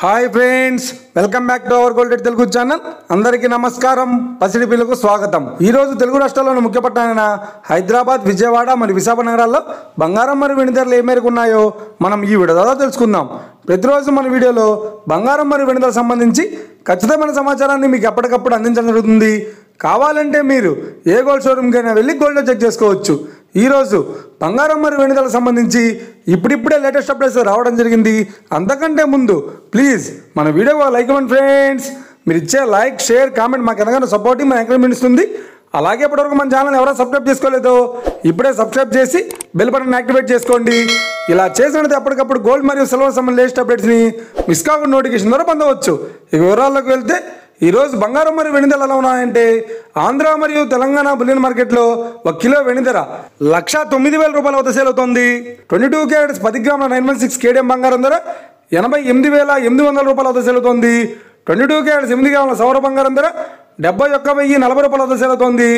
Hi friends, welcome back to our gold Telugu channel. అందరికీ నమస్కారం. పసిడి పిల్లకు స్వాగతం. ఈరోజు తెలుగు రాష్ట్రాల్లోని ముఖ్య పట్టణాలైన హైదరాబాద్, విజయవాడ మరియు విశాఖ నగరాల్లో బంగారం మరియు వెండి ధరలు ఏ మేరకు ఉన్నాయో మనం ఈ వీడియో ద్వారా తెలుసుకుందాం. ప్రతిరోజు మన వీడియోలో బంగారం మరియు వెండి ధరలకు సంబంధించి ఖచ్చితమైన సమాచారాన్ని మీకు ఎప్పటికప్పుడు అందించడం జరుగుతుంది. కావాలంటే మీరు ఏ గోల్డ్ షోరూమ్కైనా వెళ్ళి గోల్డ్ చెక్ చేసుకోవచ్చు. ఈరోజు బంగారం మరియు వెండి ధరలకు సంబంధించి ఇప్పుడిప్పుడే లేటెస్ట్ అప్డేట్స్ రావడం జరిగింది. అంతకంటే ముందు ప్లీజ్ మన వీడియో లైక్ ఇవ్వండి ఫ్రెండ్స్. మీరు ఇచ్చే లైక్, షేర్, కామెంట్ మాకు ఎంతగానో సపోర్టింగ్, మన ఎంకరేజ్మెంట్ ఇస్తుంది. అలాగే ఇప్పటివరకు మన ఛానల్ ఎవరైనా సబ్స్క్రైబ్ చేసుకోలేదో ఇప్పుడే సబ్స్క్రైబ్ చేసి బెల్ బటన్ యాక్టివేట్ చేసుకోండి. ఇలా చేసినట్టు ఎప్పటికప్పుడు గోల్డ్ మరియు సిల్వర్ సంబంధించిన లేటెస్ట్ అప్డేట్స్ని మిస్ కాకుండా నోటిఫికేషన్ ద్వారా పొందవచ్చు. ఈ వివరాల్లోకి వెళ్తే ఈరోజు బంగారం మరియు వెండి ధరలు ఎలా ఉన్నాయంటే, ఆంధ్ర మరియు తెలంగాణ బులియన్ మార్కెట్లో 1 కిలో వెండి ధర 1,09,000 రూపాయల వద్ద సేల్ అవుతుంది. 22 క్యారెట్స్ 10 గ్రాముల 916 కేడిఎం బంగారం ధర 88,800 రూపాయల వద్ద సేల్ అవుతుంది. 22 క్యారెట్స్ 8 గ్రాముల సౌర బంగారం ధర 71,040 రూపాయల వద్ద సేల్ అవుతుంది.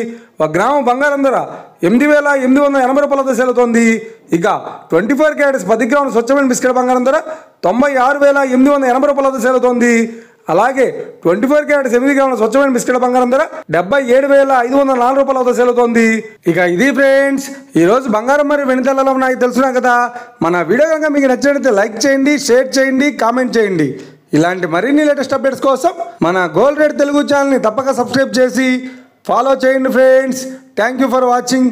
1 గ్రాము బంగారం ధర 8,880 రూపాయల వద్ద సేల్ అవుతుంది. ఇక 24 క్యారెట్స్ 10 గ్రాముల స్వచ్ఛమైన బిస్కెట్ బంగారం ధర 96,880 రూపాయల వద్ద సేల్ అవుతుంది. అలాగే 24 క్యారెట్స్ 8 గ్రాముల స్వచ్ఛమైన బిస్కెట్ బంగారం ధర 77,504 రూపాయల వద్ద సేల్ అవుతుంది. ఇక ఇది ఫ్రెండ్స్, ఈరోజు బంగారం మరియు వెండి ధరలు నాకు తెలుసున్నా కదా. మన వీడియో కనుక మీకు నచ్చినట్లయితే లైక్ చేయండి, షేర్ చేయండి, కామెంట్ చేయండి. ఇలాంటి మరిన్ని లేటెస్ట్ అప్డేట్స్ కోసం మన గోల్డ్ రేట్ తెలుగు ఛానల్ని తప్పక సబ్స్క్రైబ్ చేసి ఫాలో చేయండి friends. Thank you for watching.